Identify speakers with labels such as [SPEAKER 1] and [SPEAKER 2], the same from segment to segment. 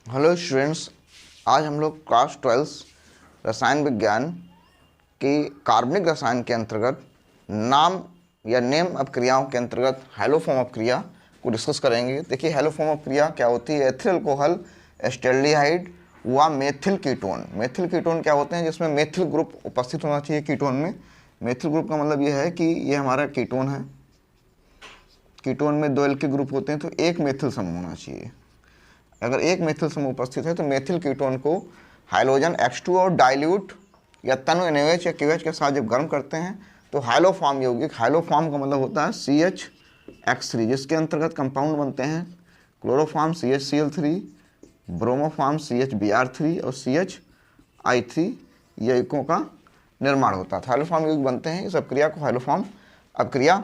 [SPEAKER 1] Hello students, आज हम लोग क्लास 12 रसायन विज्ञान की कार्बनिक रसायन के अंतर्गत नाम या नेम अपक्रियाओं के अंतर्गत हैलोफॉर्म अपक्रिया को डिस्कस करेंगे। देखिए, हैलोफॉर्म अपक्रिया क्या होती है। एथिल अल्कोहल एस्टेल्डिहाइड व मेथिल कीटोन। मेथिल कीटोन क्या होते हैं, जिसमें मेथिल ग्रुप उपस्थित होना चाहिए कीटोन में। मेथिल ग्रुप का मतलब ये है कि ये हमारा कीटोन है। कीटोन में 2 एल्किल ग्रुप होते हैं, तो एक मेथिल समूह होना चाहिए। अगर एक मेथिल समूह उपस्थित है तो मेथिल कीटोन को हाइड्रोजन H2 और डाइल्यूट या तनु NaOH या KOH के साथ जब गर्म करते हैं तो हाइलोफॉर्म यौगिक, हाइलोफॉर्म का मतलब होता है CH(X3), जिसके अंतर्गत कंपाउंड बनते हैं क्लोरोफॉर्म CHCl3, ब्रोमोफॉर्म CHBr3 और CHI3 यौगिकों का निर्माण होता है। हाइलोफॉर्म यौगिक बनते हैं। इस अपक्रिया को हाइलोफॉर्म अपक्रिया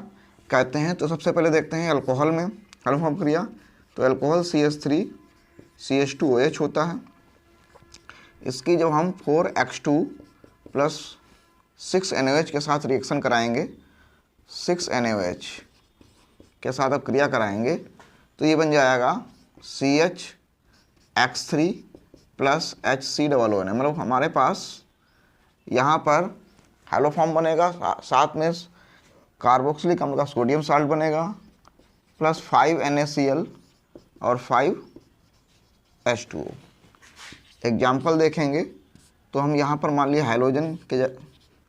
[SPEAKER 1] कहते हैं। तो सबसे पहले देखते हैं अल्कोहल में हाइलोफॉर्म अपक्रिया। तो अल्कोहल CH3 CH2OH होता है। इसकी जब हम 4X2 प्लस 6NaOH के साथ रिएक्शन कराएंगे, 6NaOH के साथ अब क्रिया कराएंगे तो ये बन जाएगा CHX3 प्लस HCOON। मतलब हमारे पास यहाँ पर हाइलोफॉर्म बनेगा, साथ में कार्बोक्सिलिक अम्ल का सोडियम साल्ट बनेगा प्लस 5 NaCl और 5 H2O। एग्जाम्पल देखेंगे तो हम यहाँ पर मान लिया हाइड्रोजन के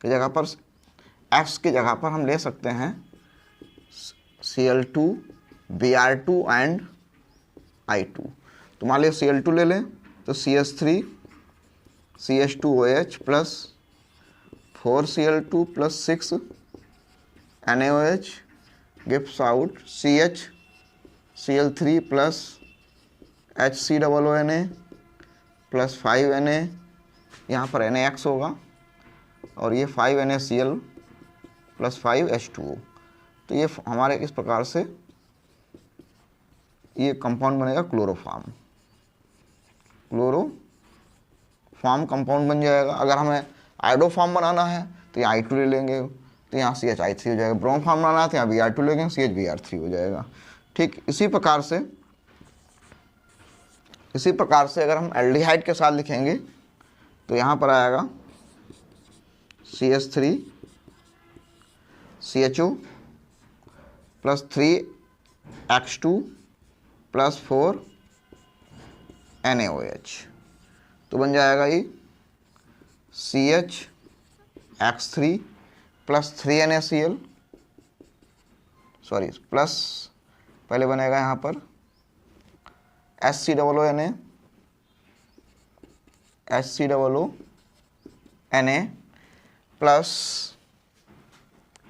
[SPEAKER 1] जगह पर X की जगह पर हम ले सकते हैं Cl2 Br2 एंड I2। तो मान लिया Cl2 ले लें तो CH3 CH2OH plus 4Cl2 plus 6 NaOH gives out CHCl3 plus HCOONA plus 5Na, यहाँ पर NaX होगा और ये 5NaCl प्लस 5H2O। तो ये हमारे इस प्रकार से ये कंपाउंड बनेगा क्लोरोफॉर्म। क्लोरोफॉर्म कंपाउंड बन जाएगा। अगर हमें आइडोफॉर्म बनाना है तो यहाँ I2 ले लेंगे तो यहाँ CHI3 हो जाएगा। ब्रोमोफॉर्म बनाना है तो यहाँ Br2 लेंगे, CHBr3 हो जाएगा। ठीक इसी प्रकार से अगर हम एल्डिहाइड के साथ लिखेंगे तो यहाँ पर आएगा CH3 CHO plus 3X2 plus 4 NaOH। तो बन जाएगा ये CHX3 plus 3NaCl, sorry plus पहले बनेगा यहाँ पर HCOONA प्लस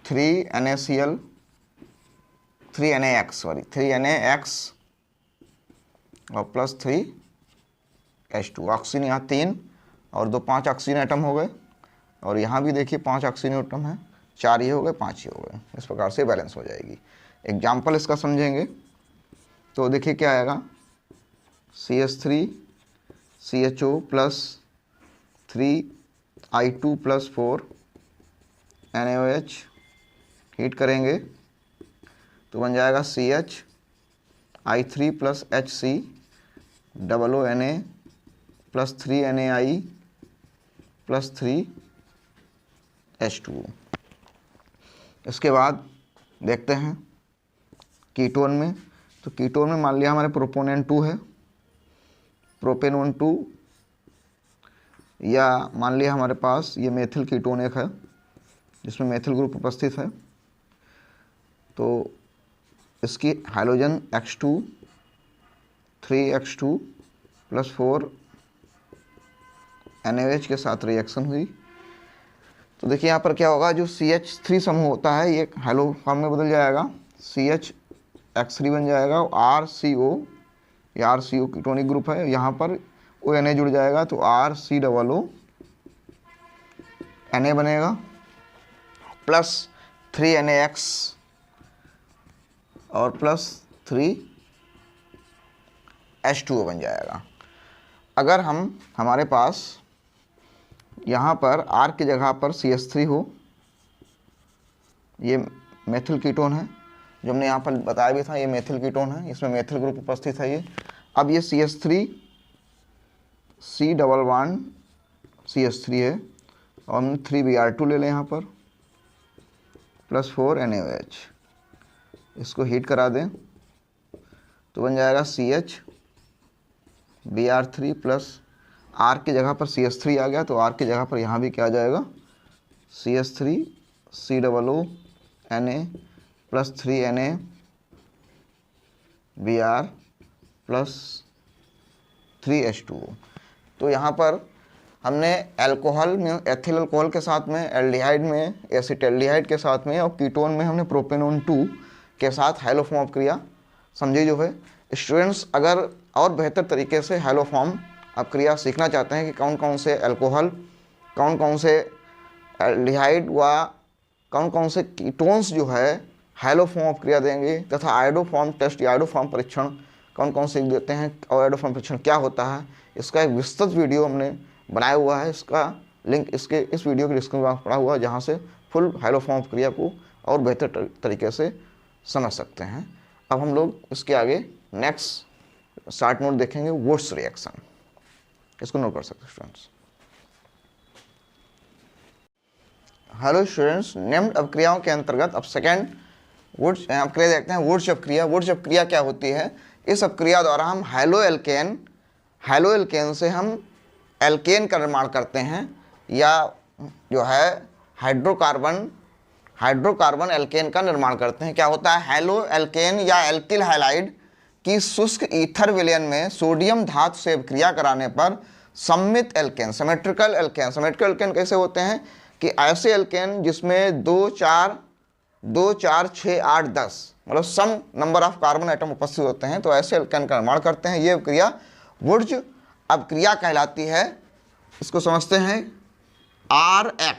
[SPEAKER 1] 3NaCl 3NaX और प्लस 3H2। ऑक्सीजन यहाँ 3 और 2 5 ऑक्सीजन एटम हो गए और यहाँ भी देखिए 5 ऑक्सीजन एटम है, 4 ये हो गए 5 ये हो गए। इस प्रकार से बैलेंस हो जाएगी। एग्जाम्पल इसका समझेंगे तो देखिए क्या आएगा CH3 CHO plus 3I2 plus 4 NaOH heat करेंगे तो बन जाएगा CHI3 plus HCOONA plus 3NaI plus 3H2O। इसके बाद देखते हैं कीटोन में। तो कीटोन में मान लिया हमारे प्रोपोनेंट 2 है, प्रोपेनोन 2, या मान लिया हमारे पास ये मेथिल कीटोन एक है जिसमें मेथिल ग्रुप उपस्थित है। तो इसकी hydrogen X2 3X2 plus 4 NaOH के साथ रिएक्शन हुई। तो देखिए यहाँ पर क्या होगा, जो CH3 समूह होता है ये हाइलोफॉर्म में बदल जाएगा, CHX3 बन जाएगा। RCO, ये RCO कीटोनिक ग्रुप है, यहाँ पर ONA जुड़ जाएगा तो RCOONA बनेगा प्लस 3NaX और प्लस 3H2O बन जाएगा। अगर हमारे पास यहाँ पर R की जगह पर CH3 हो, ये मेथिल कीटोन है जो हमने यहाँ पर बताया भी था, ये मेथिल कीटोन है, इसमें मेथिल ग्रुप उपस्थित है ये। अब ये CH3 C double bond CH3 है और हम 3Br2 ले लें यहाँ पर प्लस 4NaOH। इसको हीट करा दें तो बन जाएगा CH Br3 प्लस R की जगह पर CH3 आ गया, तो R की जगह पर यहाँ भी क्या आ जाएगा CH3 COO Na plus 3Na Br plus 3H2O। तो यहाँ पर हमने अल्कोहल में एथिल अल्कोहल के साथ में, एल्डिहाइड में एसिटल्डिहाइड के साथ में और कीटोन में हमने प्रोपेनोन 2 के साथ हाइलोफॉर्म अपक्रिया समझी जो है। स्टूडेंट्स अगर और बेहतर तरीके से हाइलोफॉर्म अपक्रिया सीखना चाहते हैं कि कौन कौन से अल्कोहल, कौन कौन से एल्डिहाइड व कौन कौन से कीटोन्स जो है हाइलोफॉर्म अपक्रिया देंगे तथा आयोडोफॉर्म टेस्ट या आयोडोफॉर्म परीक्षण कौन कौन से देते हैं और आयोडोफॉर्म परीक्षण क्या होता है, इसका एक विस्तृत वीडियो हमने बनाया हुआ है। इसका लिंक इस वीडियो के डिस्क्रिप्शन में पड़ा हुआ है, जहाँ से फुल हाइलोफॉर्म अपक्रिया को और बेहतर तरीके से समझ सकते हैं। अब हम लोग इसके आगे नेक्स्ट शार्ट नोट देखेंगे, वुड्स रिएक्शन। इसको नोट कर सकते हैं स्टूडेंट्स। हेलो स्टूडेंट्स, निम्न अपक्रियाओं के अंतर्गत अब सेकेंड वुड्स अपक्रिया देखते हैं। वुड्स अपक्रिया। वुड्स अपक्रिया क्या होती है? इस अपक्रिया द्वारा हम हाइलो एल्केन से हम एल्केन का निर्माण करते हैं, या जो है हाइड्रोकार्बन एल्केन का निर्माण करते हैं। क्या होता है? हाइलो एल्केन या एल्किल हैलाइड की शुष्क ईथर विलयन में सोडियम धातु से क्रिया कराने पर सममित एल्केन, सिमेट्रिकल एल्केन कैसे होते हैं कि ऐसे एल्केन जिसमें 2, 4, 6, 8, 10 मतलब सम नंबर ऑफ कार्बन आइटम उपस्थित होते हैं, तो ऐसे एल्केन का निर्माण करते हैं। ये क्रिया वुड्स अपक्रिया कहलाती है। इसको समझते हैं RX।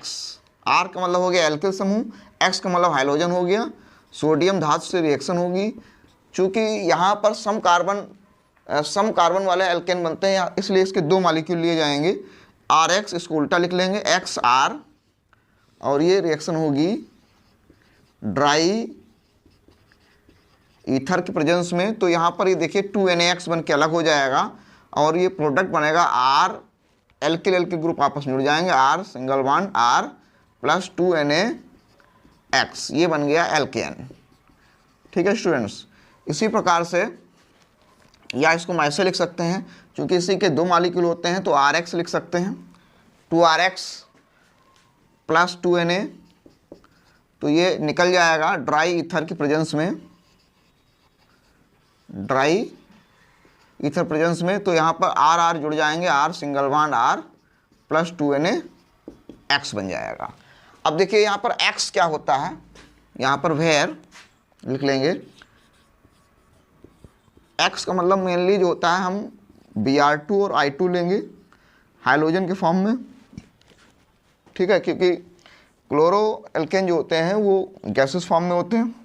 [SPEAKER 1] R का मतलब हो गया एल्किल समूह, X का मतलब हाइड्रोजन हो गया, सोडियम धातु से रिएक्शन होगी। चूँकि यहाँ पर सम कार्बन वाले एल्केन बनते हैं, इसलिए इसके 2 मॉलिक्यूल लिए जाएंगे। RX, इसको उल्टा लिख लेंगे XR, और ये रिएक्शन होगी ड्राई ईथर के प्रेजेंस में। तो यहाँ पर ये देखिए 2NaX बन के अलग हो जाएगा और ये प्रोडक्ट बनेगा R, एल्किल ग्रुप आपस में जुड़ जाएंगे, R single bond R plus 2NaX, ये बन गया एल्केन। ठीक है स्टूडेंट्स। इसी प्रकार से या इसको हम ऐसे लिख सकते हैं, क्योंकि इसी के 2 मॉलिक्यूल होते हैं तो RX लिख सकते हैं, 2RX प्लस 2Na, तो ये निकल जाएगा ड्राई ईथर की प्रेजेंस में, ड्राई ईथर प्रेजेंस में। तो यहाँ पर R जुड़ जाएंगे, R single bond R plus 2NaX बन जाएगा। अब देखिए यहाँ पर X क्या होता है, यहाँ पर वेयर लिख लेंगे। X का मतलब मेनली जो होता है, हम Br2 और I2 लेंगे हाइड्रोजन के फॉर्म में। ठीक है, क्योंकि क्लोरो एल्केन जो होते हैं वो गैसेस फॉर्म में होते हैं,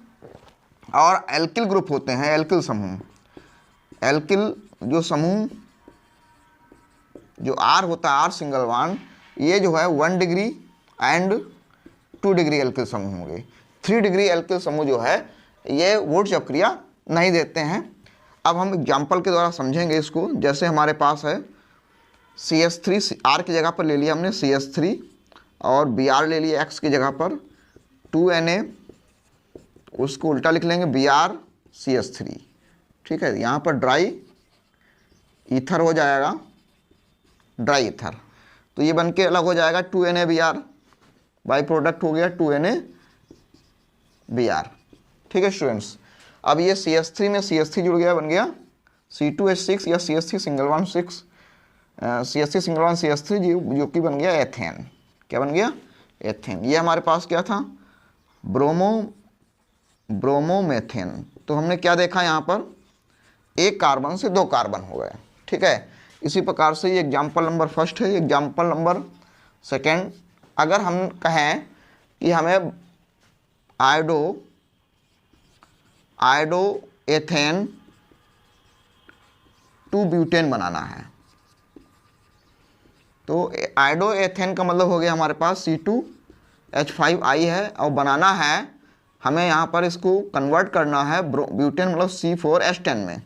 [SPEAKER 1] और एल्किल ग्रुप होते हैं, एल्किल समूह। एल्किल जो समूह जो R होता है, R सिंगल बॉन्ड, ये जो है 1 डिग्री एंड 2 डिग्री एल्किल समूह होंगे। 3 डिग्री एल्किल समूह जो है ये वुड्स अपक्रिया नहीं देते हैं। अब हम एग्जाम्पल के द्वारा समझेंगे इसको। जैसे हमारे पास है CH3, R की जगह पर ले लिया हमने CH3 और Br ले लिया X की जगह पर 2Na, उसको उल्टा लिख लेंगे Br CH3। ठीक है, यहाँ पर ड्राई ईथर हो जाएगा, ड्राई ईथर, तो ये बन के अलग हो जाएगा 2NaBr, बाई प्रोडक्ट हो गया 2NaBr। ठीक है स्टूडेंट्स। अब ये CH3 में CH3 जुड़ गया, बन गया C2H6 या CH3 single bond 6, CH3 single bond CH3 जो कि बन गया एथेन। क्या बन गया? एथेन। ये हमारे पास क्या था? ब्रोमोमेथेन। तो हमने क्या देखा यहाँ पर, 1 कार्बन से 2 कार्बन हो गए। ठीक है, इसी प्रकार से ये एग्जाम्पल नंबर फर्स्ट है। एग्जाम्पल नंबर सेकेंड, अगर हम कहें कि हमें आयोडो एथेन टू ब्यूटेन बनाना है, तो आयोडो एथेन का मतलब हो गया हमारे पास C2H5I है, और बनाना है हमें यहाँ पर इसको कन्वर्ट करना है ब्यूटेन मतलब C4H10 में,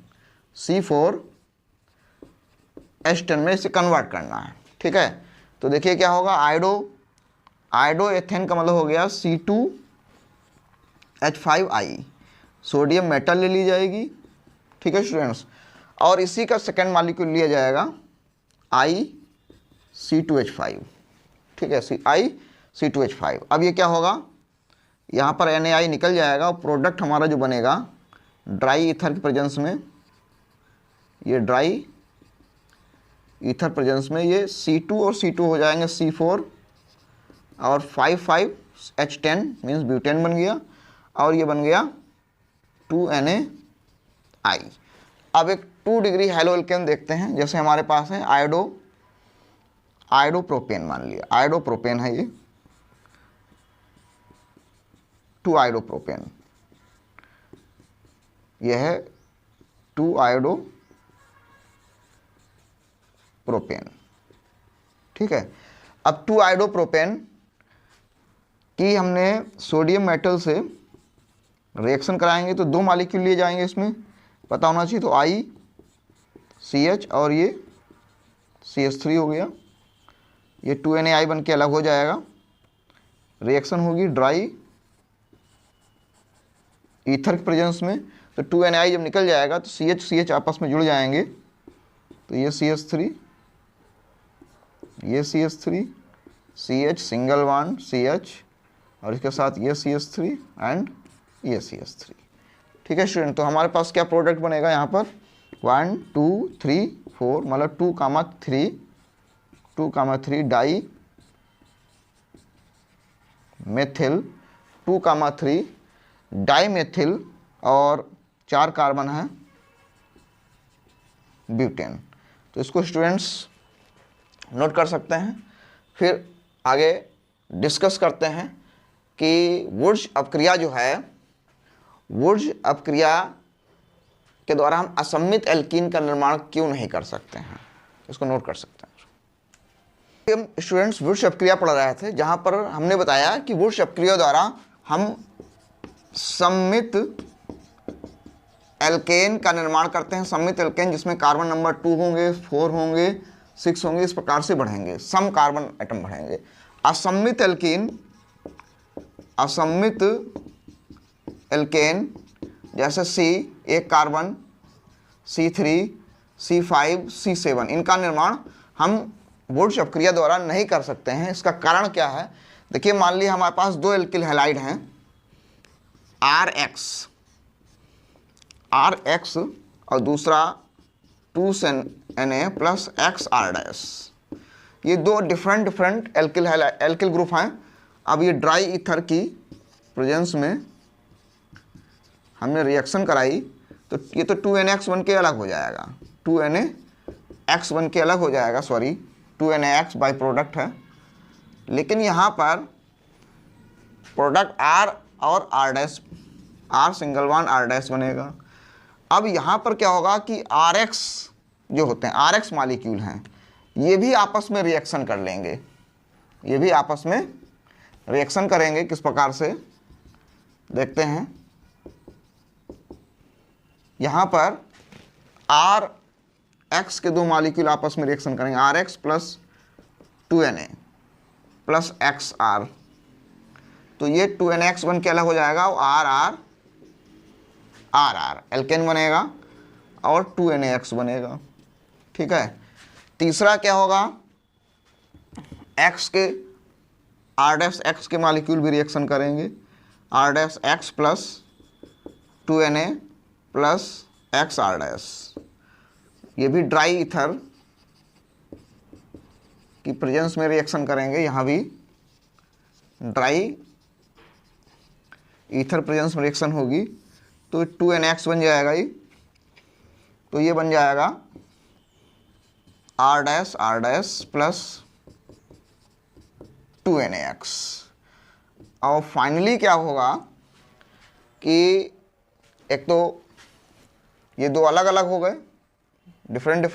[SPEAKER 1] C4 H10 में इसे कन्वर्ट करना है, ठीक है। तो देखिए क्या होगा, आयोडो एथेन का मतलब हो गया C2H5I, सोडियम मेटल ले ली जाएगी, ठीक है स्टूडेंट्स। और इसी का सेकेंड मॉलिक्यूल लिया जाएगा I C2H5, ठीक है, I C2H5। अब ये क्या होगा, यहाँ पर NaI निकल जाएगा और प्रोडक्ट हमारा जो बनेगा ड्राई ईथर के प्रेजेंस में, ये ड्राई ईथर प्रेजेंस में ये C2 और C2 हो जाएंगे C4 और 5,5H10 मीन्स ब्यूटेन बन गया, और ये बन गया 2NaI। अब एक 2 डिग्री हैलो एल्केन देखते हैं। जैसे हमारे पास है आयोडोप्रोपेन, मान लिया आयोडोप्रोपेन है, ये 2 आयोडोप्रोपेन, यह है 2 आयोडोप्रोपेन, ठीक है। अब 2 आयोडोप्रोपेन की हमने सोडियम मेटल से रिएक्शन कराएंगे तो 2 मॉलिक्यूल लिए जाएंगे, इसमें पता होना चाहिए। तो ICH और ये CH3 हो गया, ये 2NaI बन के अलग हो जाएगा, रिएक्शन होगी ड्राई ईथर के प्रेजेंस में। तो 2NaI जब निकल जाएगा तो CH आपस में जुड़ जाएंगे, तो ये CH3, ये CH3, CH single bond CH, और इसके साथ ये CH3 एंड ये CH3, ठीक है स्टूडेंट। तो हमारे पास क्या प्रोडक्ट बनेगा यहाँ पर, 1 2 3 4, मतलब 2,3 डाई मेथिल, 2,3 डाई मेथिल, और 4 कार्बन है ब्यूटेन। तो इसको स्टूडेंट्स नोट कर सकते हैं। फिर आगे डिस्कस करते हैं कि वुर्ज अपक्रिया जो है, वुर्ज अपक्रिया के द्वारा हम असम्मित एल्कीन का निर्माण क्यों नहीं कर सकते हैं, इसको नोट कर सकते हैं। हम स्टूडेंट्स वुर्ज अपक्रिया पढ़ रहे थे, जहाँ पर हमने बताया कि वुर्ज अपक्रिया द्वारा हम सम्मित एल्केन का निर्माण करते हैं। सम्मित एल्केन जिसमें कार्बन नंबर 2 होंगे, 4 होंगे, 6 होंगे, इस प्रकार से बढ़ेंगे, सम कार्बन एटम बढ़ेंगे। असम्मित एल्केन जैसे C, एक कार्बन, C3, C5, C7, इनका निर्माण हम वुर्ज अपक्रिया द्वारा नहीं कर सकते हैं। इसका कारण क्या है, देखिए मान लीजिए हमारे पास 2 एल्किल हैलाइड हैं, RX और दूसरा 2Na प्लस XR', ये 2 डिफरेंट एल्किल ग्रुप हैं। अब ये ड्राई ईथर की प्रेजेंस में हमने रिएक्शन कराई तो ये तो 2NX बन के अलग हो जाएगा, 2NaX बन के अलग हो जाएगा, सॉरी 2NaX बाई प्रोडक्ट है। लेकिन यहाँ पर प्रोडक्ट R और R सिंगल वन R' बनेगा। अब यहाँ पर क्या होगा कि RX जो होते हैं, RX मॉलिक्यूल हैं, ये भी आपस में रिएक्शन कर लेंगे, ये भी आपस में रिएक्शन करेंगे। किस प्रकार से देखते हैं, यहाँ पर RX के 2 मॉलिक्यूल आपस में रिएक्शन करेंगे, RX plus 2Na plus XR, तो ये 2NX बन के अलग हो जाएगा और RR एल्केन बनेगा और 2NaX बनेगा, ठीक है। तीसरा क्या होगा, X के R' के मॉलिक्यूल भी रिएक्शन करेंगे, R' plus 2Na plus XR', ये भी ड्राई ईथर की प्रेजेंस में रिएक्शन करेंगे, यहाँ भी ड्राई ईथर प्रेजेंस में रिएक्शन होगी तो 2NX बन जाएगा ये, तो ये बन जाएगा R' प्लस 2NaX। और फाइनली क्या होगा कि एक तो ये 2 अलग अलग हो गए, डिफरेंट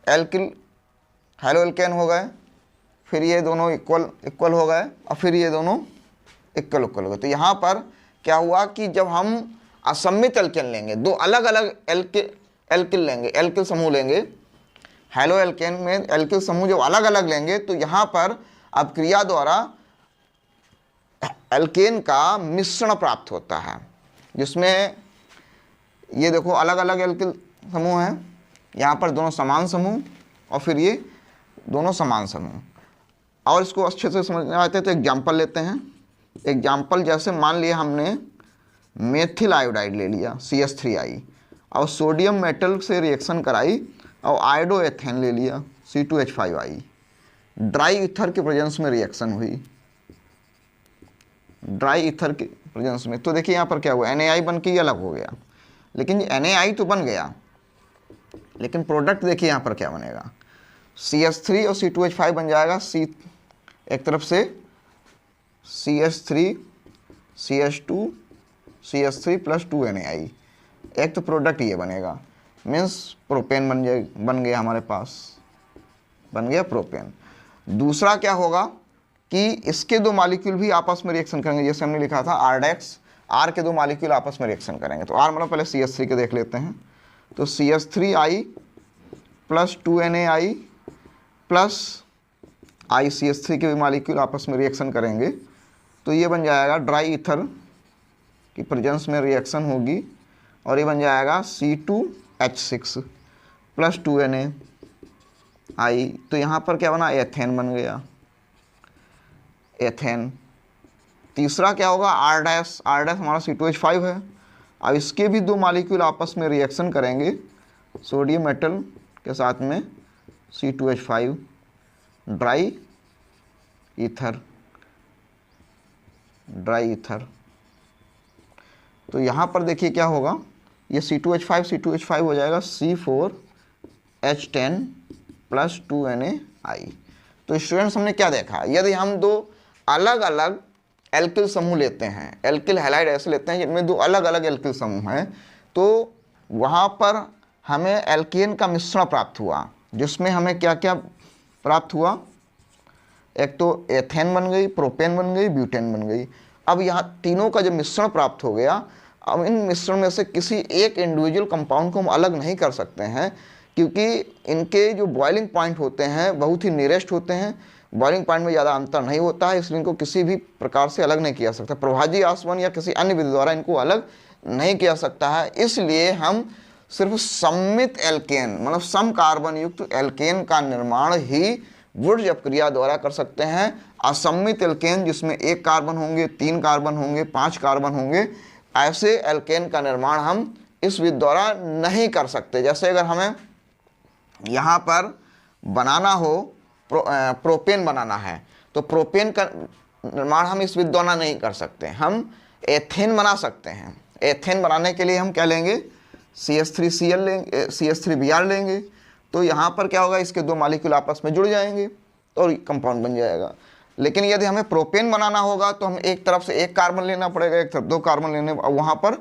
[SPEAKER 1] एल्किल हैलो एल्केन हो गए, फिर ये दोनों इक्वल हो गए और फिर ये दोनों इक्वल हो गए। तो यहाँ पर क्या हुआ कि जब हम असम्मित एल्केन लेंगे, 2 अलग अलग एल्किल लेंगे, एल्किल समूह लेंगे, हैलो एल्केन में एल्किल समूह जब अलग अलग लेंगे तो यहाँ पर अपक्रिया द्वारा एल्केन का मिश्रण प्राप्त होता है, जिसमें ये देखो अलग अलग एल्किल समूह हैं, यहाँ पर दोनों समान समूह और फिर ये दोनों समान समूह। और इसको अच्छे से समझने आते हैं तो एग्जाम्पल लेते हैं। एग्जाम्पल जैसे मान लिया हमने मेथिल आयोडाइड ले लिया CH3I और सोडियम मेटल से रिएक्शन कराई और आयोडो एथेन ले लिया C2H5I, ड्राई ईथर के प्रेजेंस में रिएक्शन हुई, ड्राई ईथर के प्रेजेंस में। तो देखिए यहाँ पर क्या हुआ, NaI बन के ये अलग हो गया, लेकिन NaI तो बन गया, लेकिन प्रोडक्ट देखिए यहाँ पर क्या बनेगा, CH3 और C2H5 बन जाएगा। एक तरफ से CH3 CH2 CH3 plus 2NaI, एक तो प्रोडक्ट ये बनेगा, मीन्स प्रोपेन बन गया हमारे पास, बन गया प्रोपेन। दूसरा क्या होगा कि इसके दो मॉलिक्यूल भी आपस में रिएक्शन करेंगे, जैसे हमने लिखा था RDEX, R के दो मॉलिक्यूल आपस में रिएक्शन करेंगे। तो R मतलब पहले CH3 के देख लेते हैं, तो CH3I plus 2NaI plus ICH3 के भी मॉलिक्यूल आपस में रिएक्शन करेंगे, तो ये बन जाएगा ड्राई ईथर की प्रेजेंस में रिएक्शन होगी और ये बन जाएगा C2H6 प्लस 2NaI। तो यहाँ पर क्या बना, एथेन बन गया, एथेन। तीसरा क्या होगा, R' हमारा C2H5 है। अब इसके भी दो मॉलिक्यूल आपस में रिएक्शन करेंगे सोडियम मेटल के साथ में C2H5, dry ether, dry ether. तो यहाँ पर देखिए क्या होगा, ये C2H5 हो जाएगा C4H10 प्लस 2NaI। तो स्टूडेंट्स हमने क्या देखा, यदि हम दो अलग अलग एल्किल समूह लेते हैं, एल्किल हैलाइड ऐसे लेते हैं जिनमें दो अलग अलग एल्किल समूह हैं, तो वहाँ पर हमें एल्केन का मिश्रण प्राप्त हुआ, जिसमें हमें क्या क्या प्राप्त हुआ, एक तो एथेन बन गई, प्रोपेन बन गई, ब्यूटेन बन गई। अब यहाँ तीनों का जब मिश्रण प्राप्त हो गया, अब इन मिश्रण में से किसी एक इंडिविजुअल कंपाउंड को हम अलग नहीं कर सकते हैं, क्योंकि इनके जो बॉइलिंग पॉइंट होते हैं बहुत ही नियरेस्ट होते हैं, बॉइलिंग पॉइंट में ज़्यादा अंतर नहीं होता है, इसलिए इनको किसी भी प्रकार से अलग नहीं किया सकता, प्रभाजी आसवन या किसी अन्य विधि द्वारा इनको अलग नहीं किया सकता है। इसलिए हम सिर्फ सम्मित एल्केन मतलब सम कार्बन युक्त एल्केन का निर्माण ही वुड्स अपक्रिया द्वारा कर सकते हैं। असम्मित एल्केन जिसमें एक कार्बन होंगे, 3 कार्बन होंगे, 5 कार्बन होंगे, ऐसे एल्केन का निर्माण हम इस विधि द्वारा नहीं कर सकते। जैसे अगर हमें यहाँ पर बनाना हो प्रोपेन बनाना है, तो प्रोपेन का निर्माण हम इस विधि द्वारा नहीं कर सकते, हम एथेन बना सकते हैं। एथेन बनाने के लिए हम क्या लेंगे, CH3Cl लेंगे, CH3Br लेंगे। तो यहाँ पर क्या होगा, इसके दो मॉलिक्यूल आपस में जुड़ जाएंगे और कंपाउंड बन जाएगा। लेकिन यदि हमें प्रोपेन बनाना होगा तो हम एक तरफ से एक कार्बन लेना पड़ेगा, एक तरफ 2 कार्बन लेने, और वहाँ पर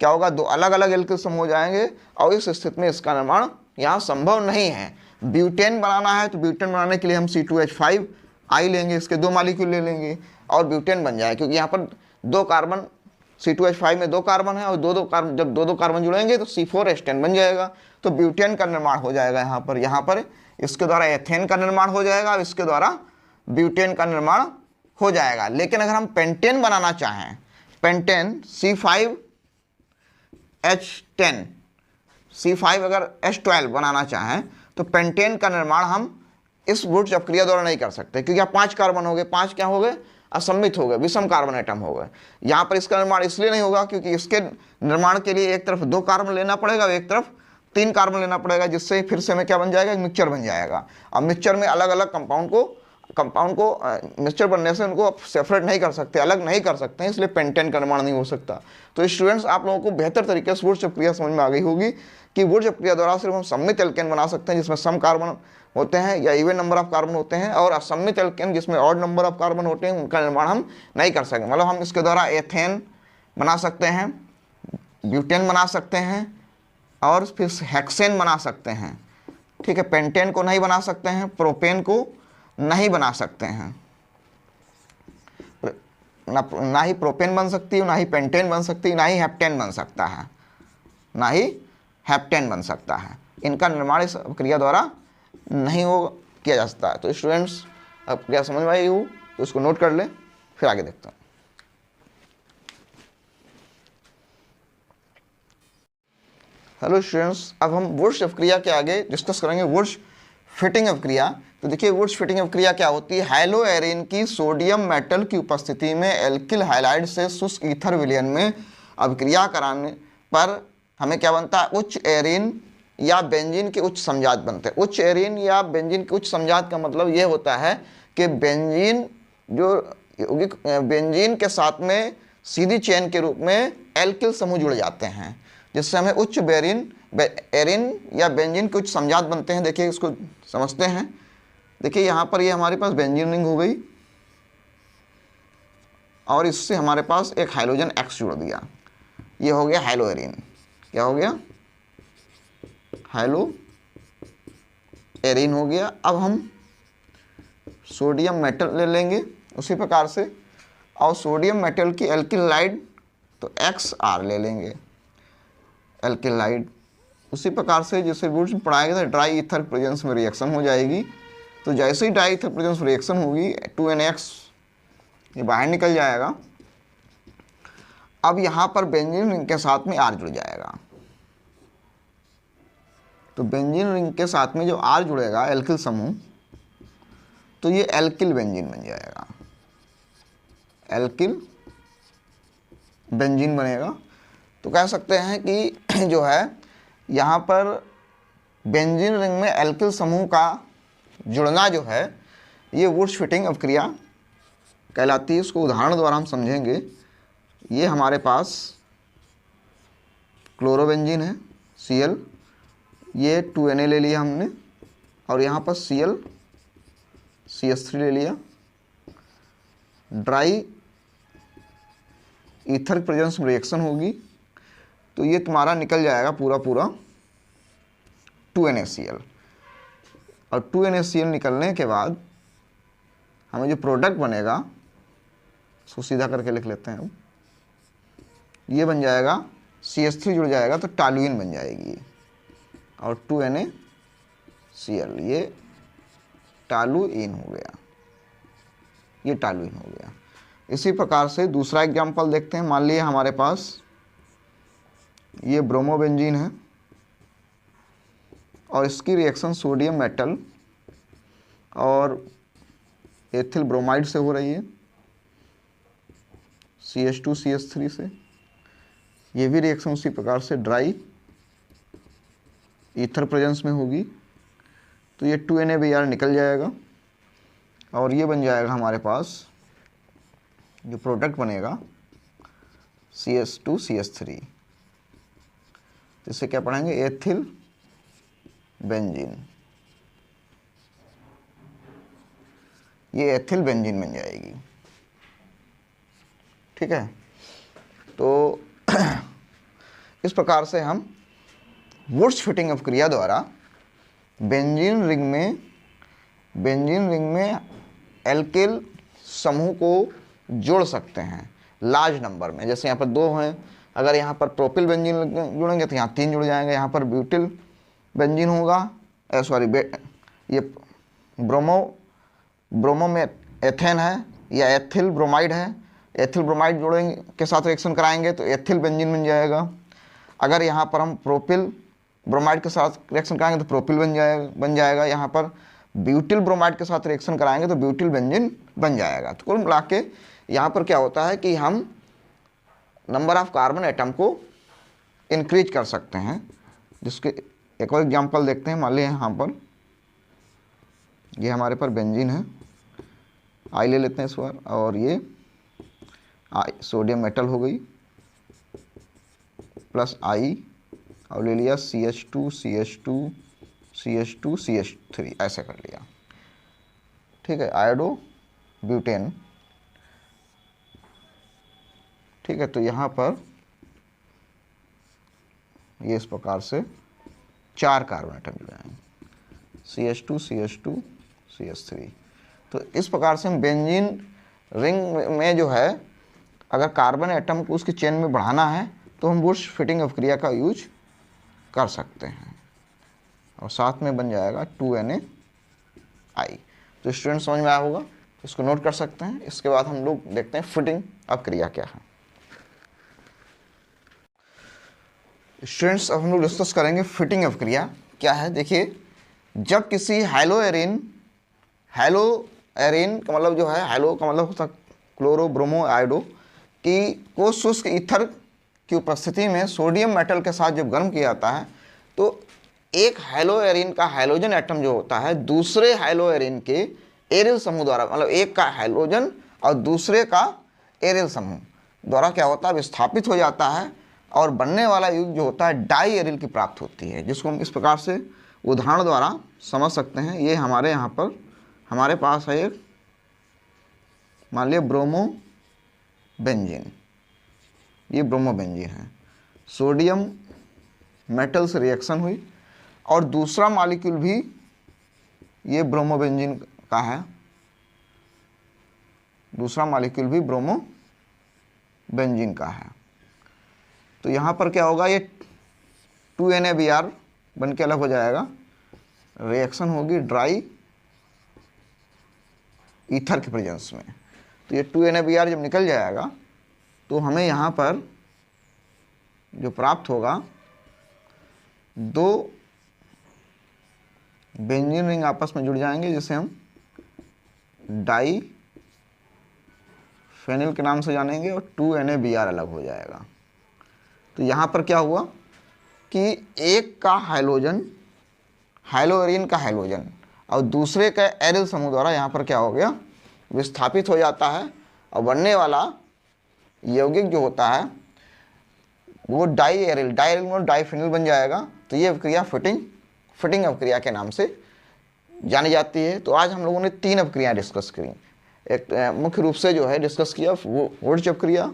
[SPEAKER 1] क्या होगा, दो अलग अलग एल्किल समूह हो जाएंगे और इस स्थिति में इसका निर्माण यहाँ संभव नहीं है। ब्यूटेन बनाना है तो ब्यूटेन बनाने के लिए हम C2H5I लेंगे, इसके 2 मॉलिक्यूल ले लेंगे और ब्यूटेन बन जाए, क्योंकि यहाँ पर 2 कार्बन, C2H5 में 2 कार्बन है और दो कार्बन, जब दो कार्बन जुड़ेंगे तो C4H10 बन जाएगा, तो ब्यूटेन का निर्माण हो जाएगा। यहाँ पर इसके द्वारा एथेन का निर्माण हो जाएगा और इसके द्वारा ब्यूटेन का निर्माण हो जाएगा। लेकिन अगर हम पेंटेन बनाना चाहें, पेंटेन C5H10 अगर H12 बनाना चाहें तो पेंटेन का निर्माण हम इस वुड्स अपक्रिया द्वारा नहीं कर सकते, क्योंकि यहाँ 5 कार्बन हो गए, 5 क्या हो गए, असम्मित हो गए, विषम कार्बन एटम हो गए। यहाँ पर इसका निर्माण इसलिए नहीं होगा क्योंकि इसके निर्माण के लिए एक तरफ 2 कार्बन लेना पड़ेगा और एक तरफ 3 कार्बन लेना पड़ेगा, जिससे फिर से हमें क्या बन जाएगा, एक मिक्सचर बन जाएगा। अब मिक्सचर में अलग अलग कंपाउंड को मिक्सचर बनने से उनको सेपरेट नहीं कर सकते, अलग नहीं कर सकते हैं, इसलिए पेंटेन का निर्माण नहीं हो सकता। तो स्टूडेंट्स, आप लोगों को बेहतर तरीके से वुड्स अपक्रिया समझ में आ गई होगी कि वुड्स अपक्रिया द्वारा सिर्फ हम सम्मित एल्केन बना सकते हैं जिसमें सम कार्बन होते हैं या इवन नंबर ऑफ कार्बन होते हैं, और असम्मित एल्केन जिसमें ऑड नंबर ऑफ कार्बन होते हैं उनका निर्माण हम नहीं कर सकते। मतलब हम इसके द्वारा एथेन बना सकते हैं, ब्यूटेन बना सकते हैं और फिर हेक्सेन बना सकते हैं, ठीक है। पेंटेन को नहीं बना सकते हैं, प्रोपेन को नहीं बना सकते हैं, ना ही प्रोपेन बन सकती है, ना ही पेंटेन बन सकती है, ना ही हेप्टेन बन सकता है, ना ही हेप्टेन बन सकता है। इनका निर्माण इस क्रिया द्वारा नहीं वो किया जा सकता है। तो स्टूडेंट्स अब क्या समझ में आई हो तो इसको नोट कर लें, फिर आगे देखते हैं। हेलो स्टूडेंट्स, अब हम वुड्स अपक्रिया के आगे डिस्कस करेंगे वुड्स फिटिंग अपक्रिया। तो देखिए वुड्स फिटिंग अपक्रिया क्या होती है। हैलोएरिन की सोडियम मेटल की उपस्थिति में एल्किल हैलाइड से शुष्क ईथर विलयन में अपक्रिया कराने पर हमें क्या बनता है, उच्च एरिन या बेंजीन के उच्च समजात बनते हैं। उच्च एरिन या बेंजीन के उच्च समजात का मतलब ये होता है कि बेंजीन जो यौगिक बेंजीन के साथ में सीधी चेन के रूप में एल्किल समूह जुड़ जाते हैं, जिससे हमें उच्च एरिन या बेंजीन के उच्च समजात बनते हैं। देखिए इसको समझते हैं। देखिए यहाँ पर ये हमारे पास बेंजीन रिंग हो गई और इससे हमारे पास एक हाइड्रोजन एक्स जुड़ दिया, ये हो गया हैलोएरिन। क्या हो गया, हैलो एरिन हो गया। अब हम सोडियम मेटल ले लेंगे उसी प्रकार से, और सोडियम मेटल की एल्किलाइड तो XR ले लेंगे, एल्किलाइड। उसी प्रकार से जैसे वुड्स में पढ़ाया गया था, ड्राई ईथर प्रेजेंस में रिएक्शन हो जाएगी। तो जैसे ही ड्राई ईथर प्रेजेंस में रिएक्शन होगी 2NX ये बाहर निकल जाएगा। अब यहाँ पर बेंजीन रिंग के साथ में R जुड़ जाएगा। तो बेंजीन रिंग के साथ में जो R जुड़ेगा एल्किल समूह, तो ये एल्किल बेंजीन बन जाएगा, एल्किल बेंजीन बनेगा। तो कह सकते हैं कि जो है यहाँ पर बेंजीन रिंग में एल्किल समूह का जुड़ना जो है ये वुड्स फिटिंग अपक्रिया कहलाती है। इसको उदाहरण द्वारा हम समझेंगे। ये हमारे पास क्लोरोबेंजीन है Cl, ये 2Na ले लिया हमने, और यहाँ पर Cl CH3 ले लिया। ड्राई ईथर प्रेजेंस में रिएक्शन होगी तो ये तुम्हारा निकल जाएगा पूरा पूरा 2NaCl। और 2NaCl निकलने के बाद हमें जो प्रोडक्ट बनेगा उसको सीधा करके लिख लेते हैं। ये बन जाएगा CH3 जुड़ जाएगा तो टॉलुइन बन जाएगी, और 2NaCl ये टॉलुइन हो गया, ये टॉलुइन हो गया। इसी प्रकार से दूसरा एग्जाम्पल देखते हैं। मान लिया हमारे पास ये ब्रोमोबेंजीन है और इसकी रिएक्शन सोडियम मेटल और एथिल ब्रोमाइड से हो रही है, CH2CH3 से। ये भी रिएक्शन उसी प्रकार से ड्राई ईथर प्रेजेंस में होगी तो ये 2NaBr निकल जाएगा, और ये बन जाएगा हमारे पास जो प्रोडक्ट बनेगा CH2CH3। इसे क्या पढ़ेंगे, एथिल बेंजीन। ये एथिल बेंजीन बन जाएगी। ठीक है, तो इस प्रकार से हम वुड्स फिटिंग अपक्रिया द्वारा बेंजीन रिंग में एल्किल समूह को जोड़ सकते हैं लार्ज नंबर में। जैसे यहाँ पर 2 हैं, अगर यहाँ पर प्रोपिल बेंजीन जुड़ेंगे तो यहाँ 3 जुड़ जाएंगे। यहाँ पर ब्यूटिल बेंजीन होगा, ये ब्रोमो में एथेन है या एथिल ब्रोमाइड है, एथिल ब्रोमाइड जोड़ेंगे के साथ रिएक्शन कराएंगे तो एथिल बेंजीन बन जाएगा। अगर यहाँ पर हम प्रोपिल ब्रोमाइड के साथ रिएक्शन कराएंगे तो प्रोपिल बन जाएगा। यहाँ पर ब्यूटिल ब्रोमाइड के साथ रिएक्शन कराएंगे तो ब्यूटिल बेंजीन बन जाएगा। तो कुल मिला के यहाँ पर क्या होता है कि हम नंबर ऑफ कार्बन एटम को इंक्रीज कर सकते हैं। जिसके एक और एग्जांपल देखते हैं। मान लीजिए यहाँ पर ये हमारे पर बेंजीन है, आई ले लेते हैं इस बार, और ये सोडियम मेटल हो गई प्लस आई, और ले लिया CH2 ऐसे कर लिया। ठीक है, आयोडो ब्यूटेन। ठीक है, तो यहाँ पर ये इस प्रकार से 4 कार्बन एटम जुड़ जाएंगे, CH2 तो इस प्रकार से हम बेंजीन रिंग में जो है अगर कार्बन एटम को उसकी चेन में बढ़ाना है तो हम वुड्स फिटिंग अपक्रिया का यूज कर सकते हैं, और साथ में बन जाएगा 2Na आई। तो स्टूडेंट समझ में आया होगा, इसको नोट कर सकते हैं। इसके बाद हम लोग देखते हैं फिटिंग अपक्रिया क्या है। स्टूडेंट्स अब हम लोग डिस्कस करेंगे फिटिंग अपक्रिया क्या है। देखिए, जब किसी हेलोएरिन का मतलब जो है, हेलो का मतलब होता है क्लोरो ब्रोमो आयोडो की को शुष्क ईथर की उपस्थिति में सोडियम मेटल के साथ जब गर्म किया जाता है तो एक हेलोएरिन का हाइड्रोजन एटम जो होता है दूसरे हेलोएरिन के एरिल समूह द्वारा, मतलब एक का हाइड्रोजन और दूसरे का एरिल समूह द्वारा क्या होता है, विस्थापित हो जाता है और बनने वाला युग जो होता है डाई एरिल की प्राप्त होती है, जिसको हम इस प्रकार से उदाहरण द्वारा समझ सकते हैं। ये हमारे यहाँ पर हमारे पास है एक, मान लिया ब्रोमो बेंजीन, ये ब्रोमो बेंजीन है, सोडियम मेटल से रिएक्शन हुई और दूसरा मॉलिक्यूल भी ये ब्रोमो बेंजीन का है, दूसरा मॉलिक्यूल भी ब्रोमो बेंजीन का है। तो यहाँ पर क्या होगा, ये 2NaBr बन के अलग हो जाएगा, रिएक्शन होगी ड्राई ईथर के प्रेजेंस में। तो ये 2NaBr जब निकल जाएगा तो हमें यहाँ पर जो प्राप्त होगा, दो बेंजीन रिंग आपस में जुड़ जाएंगे जिसे हम डाई फेनिल के नाम से जानेंगे और 2NaBr अलग हो जाएगा। तो यहाँ पर क्या हुआ कि एक का हेलोएरिन का हाइड्रोजन और दूसरे का एरिल समूह द्वारा यहाँ पर क्या हो गया, विस्थापित हो जाता है और बनने वाला यौगिक जो होता है वो डाई एरिल में डाईफेनिल बन जाएगा। तो ये अपक्रिया फिटिंग अपक्रिया के नाम से जानी जाती है। तो आज हम लोगों ने 3 अपक्रियाएं डिस्कस करी। एक मुख्य रूप से जो है डिस्कस किया वुर्ज अपक्रिया,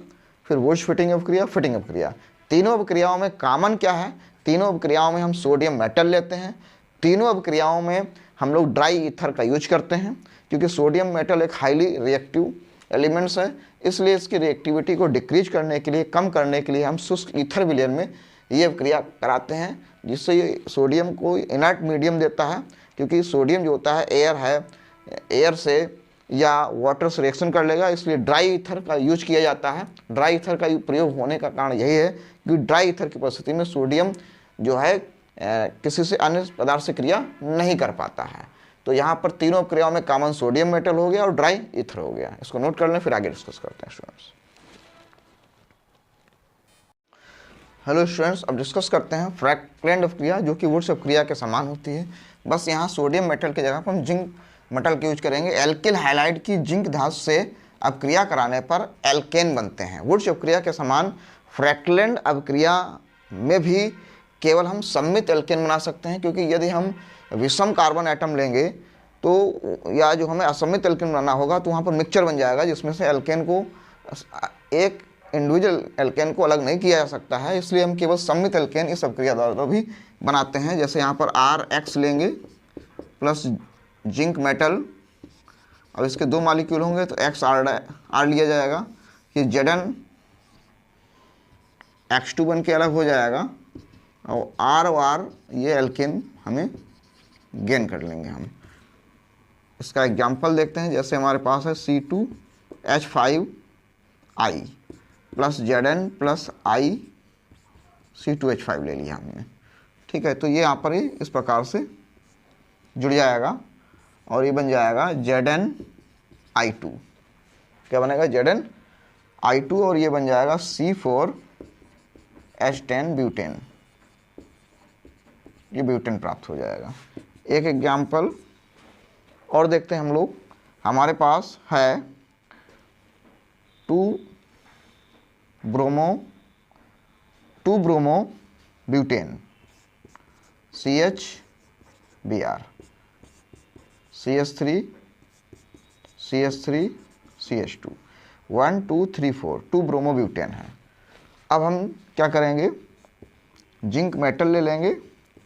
[SPEAKER 1] फिर वुर्ज फिटिंग अपक्रिया। तीनों अपक्रियाओं में कॉमन क्या है, तीनों अपक्रियाओं में हम सोडियम मेटल लेते हैं, तीनों अपक्रियाओं में हम लोग ड्राई ईथर का यूज करते हैं, क्योंकि सोडियम मेटल एक हाईली रिएक्टिव एलिमेंट्स है, इसलिए इसकी रिएक्टिविटी को डिक्रीज करने के लिए, कम करने के लिए हम शुष्क ईथर विलयन में ये अपक्रिया कराते हैं, जिससे ये सोडियम को इनर्ट मीडियम देता है, क्योंकि सोडियम जो होता है एयर से या वाटर से रिएक्शन कर लेगा, इसलिए ड्राई ईथर का यूज किया जाता है। ड्राई ईथर का प्रयोग होने का कारण यही है कि ड्राई ईथर की उपस्थिति में सोडियम जो है किसी से अन्य पदार्थ से क्रिया नहीं कर पाता है। तो यहाँ पर तीनों क्रियाओं में कॉमन सोडियम मेटल हो गया और ड्राई ईथर हो गया। इसको नोट कर लें, फिर आगे डिस्कस करते हैं स्टूडेंट्स। हेलो स्टूडेंट्स, अब डिस्कस करते हैं फ्रैक्लेंड अपक्रिया, जो कि वुर्ज अपक्रिया के समान होती है। बस यहाँ सोडियम मेटल की जगह पर हम जिंक मेटल का यूज करेंगे। एल्किल हाइलाइड की जिंक धातु से अपक्रिया कराने पर एल्केन बनते हैं। वुर्ज अपक्रिया के समान फ्रैक्लेंड अपक्रिया में भी केवल हम सममित एल्केन बना सकते हैं, क्योंकि यदि हम विषम कार्बन एटम लेंगे तो या जो हमें असममित एल्केन बनाना होगा तो वहाँ पर मिक्सचर बन जाएगा, जिसमें से एल्केन को एक इंडिविजुअल एल्केन को अलग नहीं किया जा सकता है। इसलिए हम केवल सममित एल्केन इस अपक्रिया द्वारा भी बनाते हैं। जैसे यहाँ पर RX लेंगे प्लस जिंक मेटल, और इसके 2 मॉलिक्यूल होंगे तो XR लिया जाएगा, ये ZnX2 बन के अलग हो जाएगा और R ये एल्केन हमें गेन कर लेंगे हम। इसका एग्जाम्पल देखते हैं। जैसे हमारे पास है C2H5I plus Zn plus I C2H5 ले लिया हमने, ठीक है। तो ये यहाँ पर ही इस प्रकार से जुड़ जाएगा और ये बन जाएगा ZnI2। क्या बनेगा, ZnI2, और ये बन जाएगा C4H10 ब्यूटेन, ये ब्यूटेन प्राप्त हो जाएगा। एक एग्जाम्पल और देखते हैं हम लोग। हमारे पास है 2 bromo butane CHBr CH3 CH2 1 2 3 4 2 bromo butane है। अब हम क्या करेंगे, जिंक मेटल ले लेंगे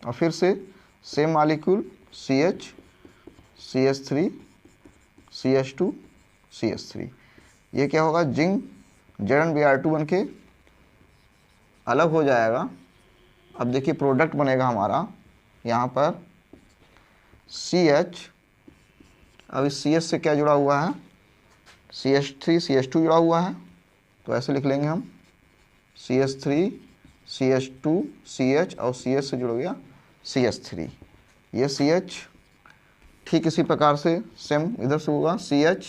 [SPEAKER 1] और फिर से same molecule CH CH3 CH2 CH3, ये क्या होगा, जिंक ZnBr2 बन के अलग हो जाएगा। अब देखिए प्रोडक्ट बनेगा हमारा यहाँ पर CH अब इस CH से क्या जुड़ा हुआ है, CH3 CH2 जुड़ा हुआ है, तो ऐसे लिख लेंगे हम CH3 CH2 CH और CH से जुड़ गया CH3, ये CH। ठीक इसी प्रकार से सेम इधर से होगा CH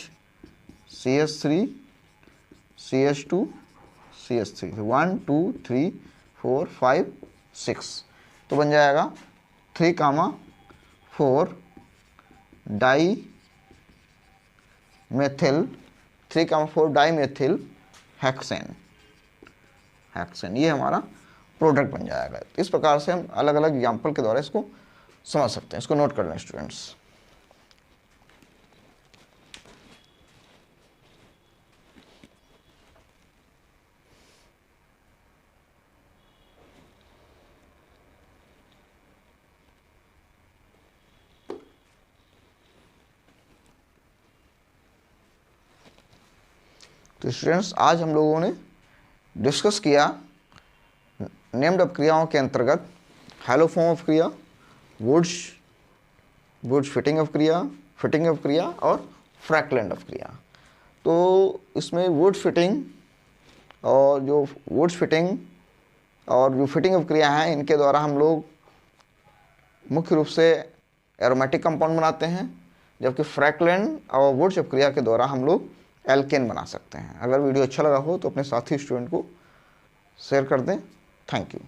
[SPEAKER 1] CH3 CH2 CH3, 1 2 3 4 5 6, तो बन जाएगा 3,4 di methyl 3,4 di methyl hexane, ये हमारा प्रोडक्ट बन जाएगा। इस प्रकार से हम अलग अलग एग्जाम्पल के द्वारा इसको समझ सकते हैं। इसको नोट कर लें स्टूडेंट्स। तो स्टूडेंट्स आज हम लोगों ने डिस्कस किया नेम्ड अपक्रियाओं के अंतर्गत हैलो फॉर्म ऑफ क्रिया, वुड्स फिटिंग ऑफ क्रिया और फ्रैकलैंड ऑफ क्रिया। तो इसमें वुड्स फिटिंग और जो फिटिंग ऑफ क्रिया हैं, इनके द्वारा हम लोग मुख्य रूप से एरोमेटिक कंपाउंड बनाते हैं, जबकि फ्रैकलैंड और वुड्स ऑफ क्रिया के द्वारा हम लोग एल्केन बना सकते हैं। अगर वीडियो अच्छा लगा हो तो अपने साथी स्टूडेंट को शेयर कर दें। Thank you.